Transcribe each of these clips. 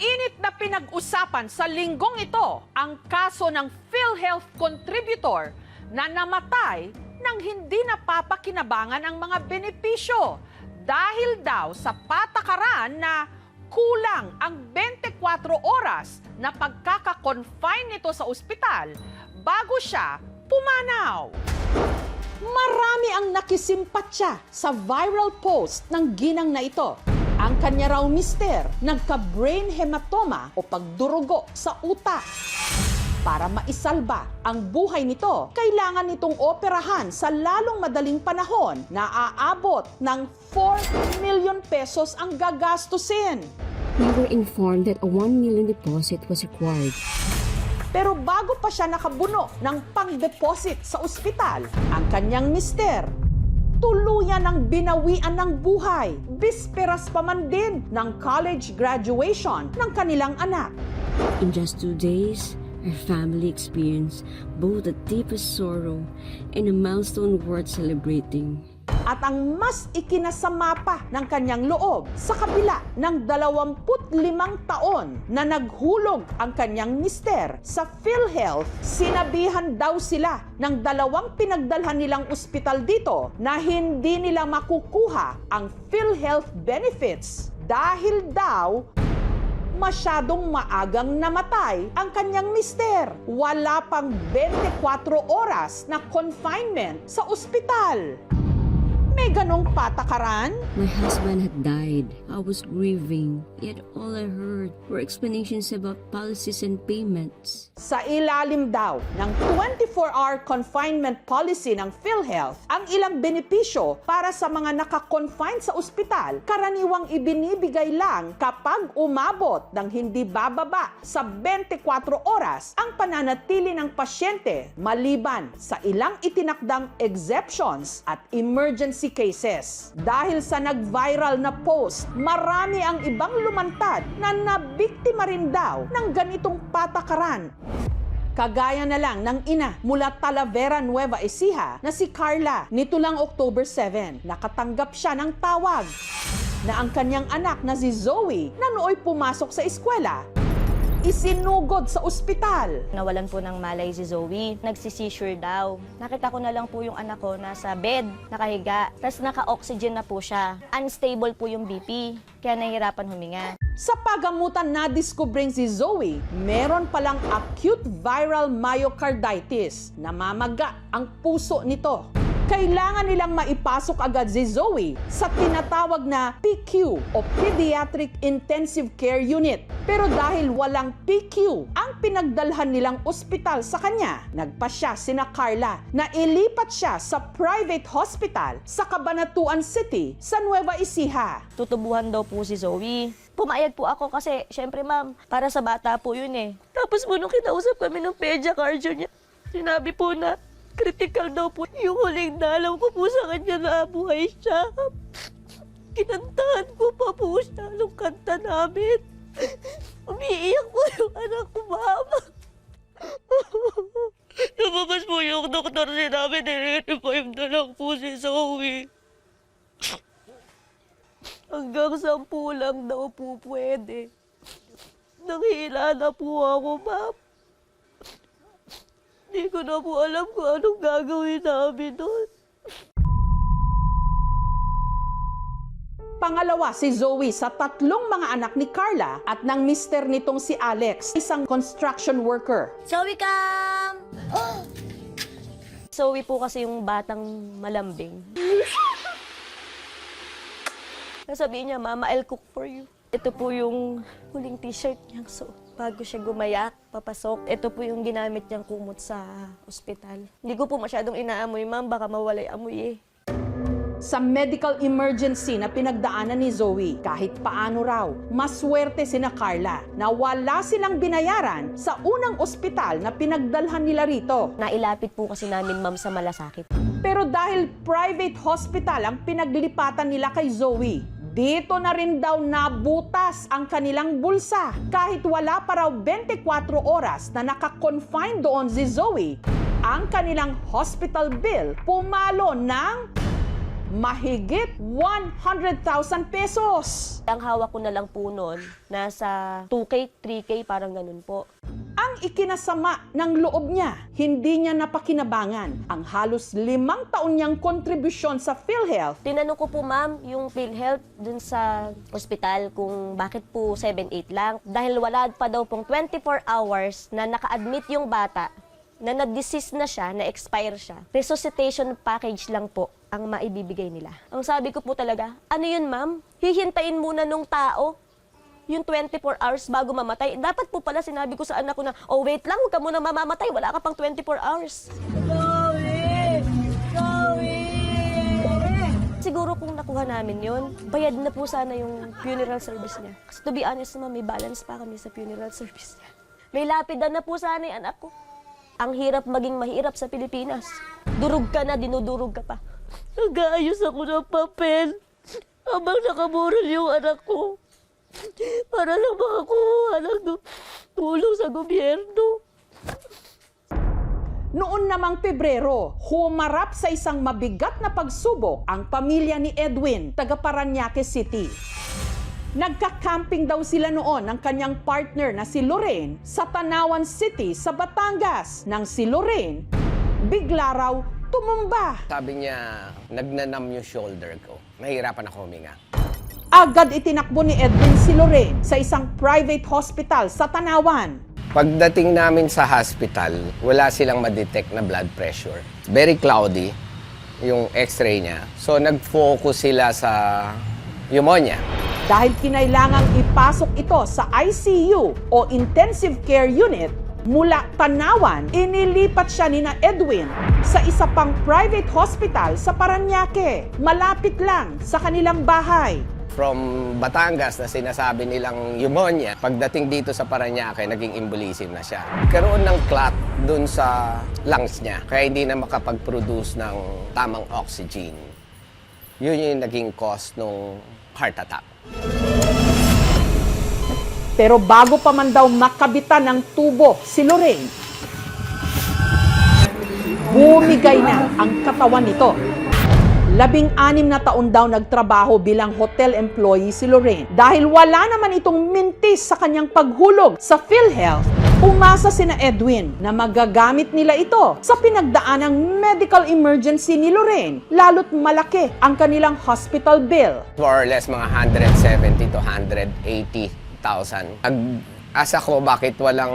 Mainit na pinag-usapan sa linggong ito ang kaso ng PhilHealth contributor na namatay nang hindi napapakinabangan ang mga benepisyo dahil daw sa patakaran na kulang ang 24 oras na pagkaka-confine nito sa ospital bago siya pumanaw. Marami ang nakisimpatya sa viral post ng ginang na ito. Ang kanya raw mister, nagka-brain hematoma o pagdurugo sa utak. Para maisalba ang buhay nito, kailangan nitong operahan sa lalong madaling panahon na aabot ng 4 million pesos ang gagastusin. We were informed that a 1 million deposit was required. Pero bago pa siya nakabuno ng pang-deposit sa ospital, ang kanyang mister, tuluyan ng binawian ng buhay. Bisperas pa man din ng college graduation ng kanilang anak. In just 2 days, our family experienced both the deepest sorrow and a milestone worth celebrating. At ang mas ikinasama pa ng kanyang loob, sa kabila ng 25 taon na naghulog ang kanyang mister sa PhilHealth, sinabihan daw sila ng 2 pinagdalhan nilang ospital dito na hindi nila makukuha ang PhilHealth benefits dahil daw masyadong maagang namatay ang kanyang mister. Wala pang 24 oras na confinement sa ospital. May ganong patakaran? My husband had died. I was grieving, yet all I heard were explanations about policies and payments. Sa ilalim daw ng 24-hour confinement policy ng PhilHealth, ang ilang benepisyo para sa mga naka-confine sa ospital, karaniwang ibinibigay lang kapag umabot ng hindi bababa sa 24 oras ang pananatili ng pasyente maliban sa ilang itinakdang exceptions at emergency cases. Dahil sa nag-viral na post, marami ang ibang lumantad na nabiktima rin daw ng ganitong patakaran. Kagaya na lang ng ina mula Talavera, Nueva Ecija na si Carla. Nito lang October 7, nakatanggap siya ng tawag na ang kanyang anak na si Zoe na nooy pumasok sa eskwela, isinugod sa ospital. Nawalan po ng malay si Zoe. Nagsisisure daw. Nakita ko na lang po yung anak ko nasa bed, nakahiga. Tapos naka-oxygen na po siya. Unstable po yung BP, kaya nahihirapan huminga. Sa pagamutan na diskubreng si Zoe, meron palang acute viral myocarditis. Namamaga ang puso nito. Kailangan nilang maipasok agad si Zoe sa tinatawag na PQ o Pediatric Intensive Care Unit. Pero dahil walang PQ ang pinagdalhan nilang ospital sa kanya, nagpasya sina Carla na ilipat siya sa private hospital sa Cabanatuan City sa Nueva Ecija. Tutubuhan daw po si Zoe. Pumayag po ako kasi, syempre ma'am, para sa bata po yun eh. Tapos po nung kinausap kami ng pedia-cardio niya, sinabi po na critical daw po. Yung huling dalaw ko po sa kanya na buhay siya. Kinantahan ko pa po siya nung kanta namin. Umiiyak po yung anak ko, mama. Lumabas po yung doktor, sinabi nire-revive na lang po si Zoe. Hanggang 10 lang daw po pwede. Nanghila na po ako, ma'am. Hindi ko na po alam kung anong gagawin namin doon. Pangalawa si Zoe sa 3 mga anak ni Carla at ng mister nitong si Alex, isang construction worker. Zoe, come! Zoe po kasi yung batang malambing. Sabihin niya, Mama, I'll cook for you. Ito po yung huling t-shirt niyang suot bago siya gumayak, papasok. Ito po yung ginamit niyang kumot sa ospital. Hindi ko po masyadong inaamoy, ma'am. Baka mawala yung amoy eh. Sa medical emergency na pinagdaanan ni Zoe, kahit paano raw, maswerte sina Carla na wala silang binayaran sa unang ospital na pinagdalhan nila rito. Nailapit po kasi namin, ma'am, sa malasakit. Pero dahil private hospital ang pinaglipatan nila kay Zoe, dito na rin daw nabutas ang kanilang bulsa. Kahit wala pa raw 24 oras na naka-confine doon si Zoe, ang kanilang hospital bill pumalo ng mahigit 100,000 pesos. Ang hawak ko na lang po noon, nasa 2K, 3K, parang ganun po. Ang ikinasama ng loob niya, hindi niya napakinabangan ang halos 5 taon niyang kontribusyon sa PhilHealth. Tinanong ko po, ma'am, yung PhilHealth dun sa ospital kung bakit po 7-8 lang. Dahil wala pa daw pong 24 hours na naka-admit yung bata, na na-deceased na siya, na-expire siya. Resuscitation package lang po ang maibibigay nila. Ang sabi ko po talaga, ano yun, ma'am? Hihintayin muna nung tao yung 24 hours bago mamatay. Dapat po pala sinabi ko sa anak ko na, oh wait lang, huwag ka muna mamamatay, wala ka pang 24 hours. Siguro kung nakuha namin yun, bayad na po sana yung funeral service niya. Kasi to be honest naman, may balance pa kami sa funeral service niya. May lapidan na po sana yung anak ko. Ang hirap maging mahirap sa Pilipinas. Durog ka na, dinudurog ka pa. Nag-aayos ako ng papel habang nakabural yung anak ko. Para lang makakuha ng tulong sa gobyerno. Noon namang Pebrero, humarap sa isang mabigat na pagsubok ang pamilya ni Edwin, taga Parañaque City. Nagka-camping daw sila noon ng kanyang partner na si Lorraine sa Tanawan City sa Batangas. Nang si Lorraine, bigla raw tumumba. Sabi niya, nagnanam yung shoulder ko. Nahihirapan ako huminga. Agad itinakbo ni Edwin si Lorraine sa isang private hospital sa Tanawan. Pagdating namin sa hospital, wala silang ma-detect na blood pressure. Very cloudy yung x-ray niya. So nag-focus sila sa pneumonia. Dahil kinailangang ipasok ito sa ICU o Intensive Care Unit, mula Tanawan, inilipat siya ni na Edwin sa isa pang private hospital sa Parañaque, malapit lang sa kanilang bahay. From Batangas na sinasabi nilang pneumonia, pagdating dito sa Parañaque, naging embolism na siya. Karoon ng clot dun sa lungs niya, kaya hindi na makapag-produce ng tamang oxygen. Yun yung naging cause ng heart attack. Pero bago pa man daw makabitan ng tubo si Lorraine, bumigay na ang katawan nito. 16 na taon daw nagtrabaho bilang hotel employee si Lorraine. Dahil wala naman itong mintis sa kanyang paghulog sa PhilHealth, umasa sina Edwin na magagamit nila ito sa pinagdaanang medical emergency ni Lorraine, lalo't malaki ang kanilang hospital bill. More or less mga 170 to 180,000. Nag-asa ko bakit walang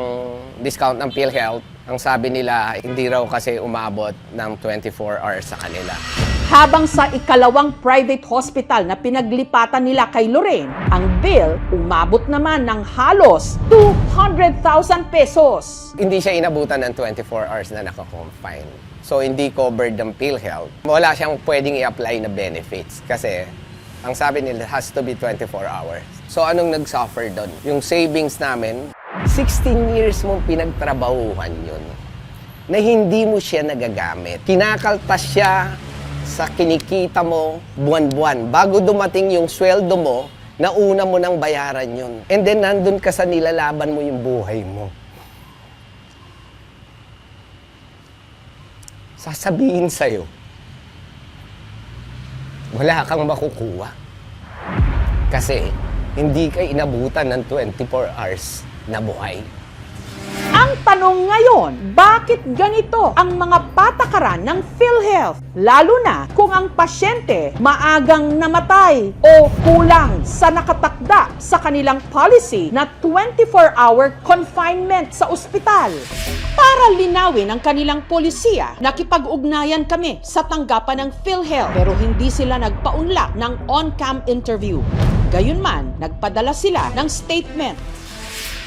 discount ng PhilHealth. Ang sabi nila, hindi raw kasi umabot ng 24 hours sa kanila. Habang sa ikalawang private hospital na pinaglipatan nila kay Lorraine, ang bill umabot naman ng halos 200,000 pesos. Hindi siya inabutan ng 24 hours na naka-confine. So, hindi covered ng PhilHealth. Wala siyang pwedeng i-apply na benefits kasi ang sabi nila has to be 24 hours. So, anong nag-suffer doon? Yung savings namin, 16 years mong pinagtrabahuhan yun na hindi mo siya nagagamit. Kinakaltas siya sa kinikita mo buwan-buwan. Bago dumating yung sweldo mo, nauna mo nang bayaran yun. And then, nandun ka sa nilalaban mo yung buhay mo. Sasabihin sa'yo, wala kang makukuha. Kasi, hindi ka inabutan ng 24 hours na buhay. Ang tanong ngayon, bakit ganito ang mga patakaran ng PhilHealth? Lalo na kung ang pasyente maagang namatay o kulang sa nakatakda sa kanilang policy na 24-hour confinement sa ospital. Para linawin ang kanilang polisiya, nakipag-ugnayan kami sa tanggapan ng PhilHealth pero hindi sila nagpaunlak ng on-cam interview. Gayunman, nagpadala sila ng statement.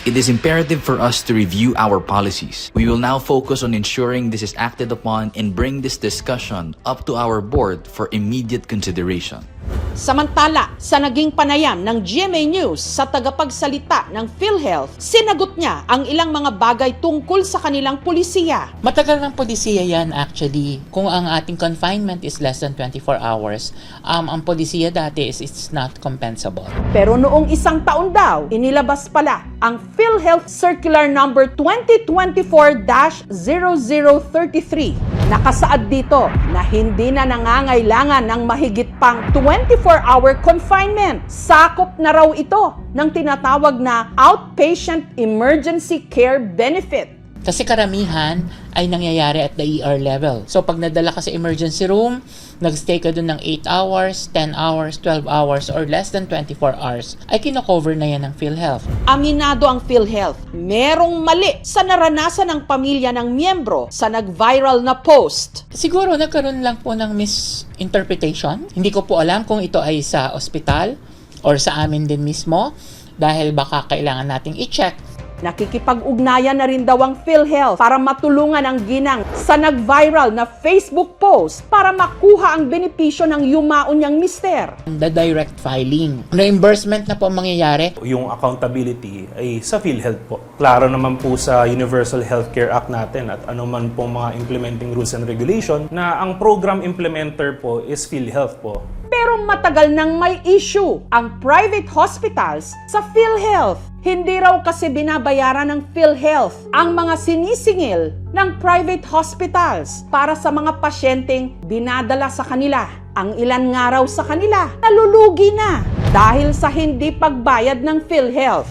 It is imperative for us to review our policies. We will now focus on ensuring this is acted upon and bring this discussion up to our board for immediate consideration. Samantala, sa naging panayam ng GMA News sa tagapagsalita ng PhilHealth, sinagot niya ang ilang mga bagay tungkol sa kanilang pulisiya. Matagal ng polisiya yan actually. Kung ang ating confinement is less than 24 hours, ang polisiya dati is it's not compensable. Pero noong isang taon daw, inilabas pala ang PhilHealth Circular Number 2024-0033 Nakasaad dito na hindi na nangangailangan ng mahigit pang 24-hour confinement. Sakop na raw ito ng tinatawag na Outpatient Emergency Care Benefit. Kasi karamihan ay nangyayari at the ER level. So pag nadala ka sa emergency room, nagstay ka dun ng 8 hours, 10 hours, 12 hours, or less than 24 hours, ay kino-cover na yan ng PhilHealth. Aminado ang PhilHealth, merong mali sa naranasan ng pamilya ng miyembro sa nag-viral na post. Siguro nagkaroon lang po ng misinterpretation. Hindi ko po alam kung ito ay sa ospital or sa amin din mismo dahil baka kailangan nating i-check. Nakikipag-ugnayan na rin daw ang PhilHealth para matulungan ang ginang sa nag-viral na Facebook post para makuha ang benepisyo ng yumaon niyang mister. The direct filing. Reimbursement na po ang mangyayari. Yung accountability ay sa PhilHealth po. Klaro naman po sa Universal Healthcare Act natin at anuman po mga implementing rules and regulation na ang program implementer po is PhilHealth po. Pero matagal nang may issue ang private hospitals sa PhilHealth. Hindi raw kasi binabayaran ng PhilHealth ang mga sinisingil ng private hospitals para sa mga pasyenteng binadala sa kanila. Ang ilan nga raw sa kanila nalulugi na dahil sa hindi pagbayad ng PhilHealth.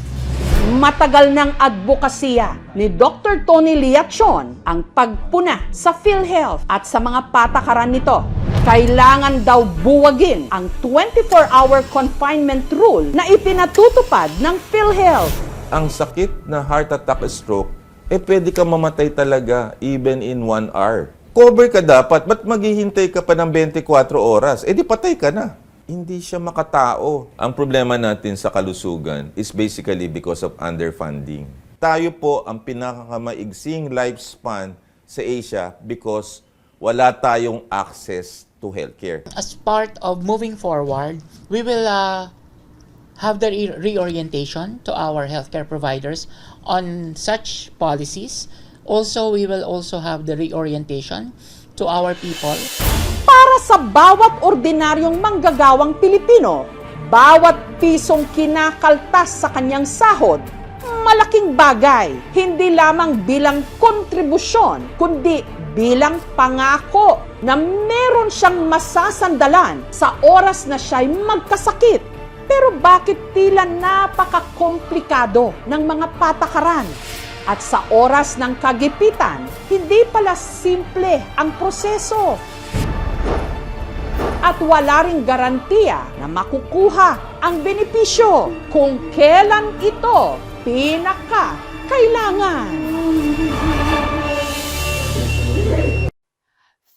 Matagal ng advokasya ni Dr. Tony Liachon ang pagpuna sa PhilHealth at sa mga patakaran nito. Kailangan daw buwagin ang 24-hour confinement rule na ipinatutupad ng PhilHealth. Ang sakit na heart attack, stroke, pwede ka mamatay talaga even in 1 hour. Cover ka dapat, ba't maghihintay ka pa ng 24 oras? Di patay ka na. Hindi siya makatao. Ang problema natin sa kalusugan is basically because of underfunding. Tayo po ang pinakamaigsing lifespan sa Asia because wala tayong access to healthcare. As part of moving forward, we will have the reorientation to our healthcare providers on such policies. Also, we will also have the reorientation to our people. Para sa bawat ordinaryong manggagawang Pilipino, bawat pisong kinakaltas sa kanyang sahod, malaking bagay, hindi lamang bilang kontribusyon, kundi bilang pangako na meron siyang masasandalan sa oras na siya'y magkasakit. Pero bakit tila napakakomplikado ng mga patakaran? At sa oras ng kagipitan, hindi pala simple ang proseso. At wala ring garantiya na makukuha ang benepisyo kung kailan ito pinaka-kailangan.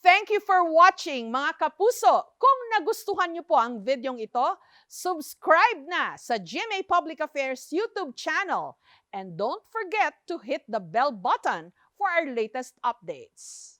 Thank you for watching, mga kapuso. Kung nagustuhan niyo po ang videong ito, subscribe na sa GMA Public Affairs YouTube channel. And don't forget to hit the bell button for our latest updates.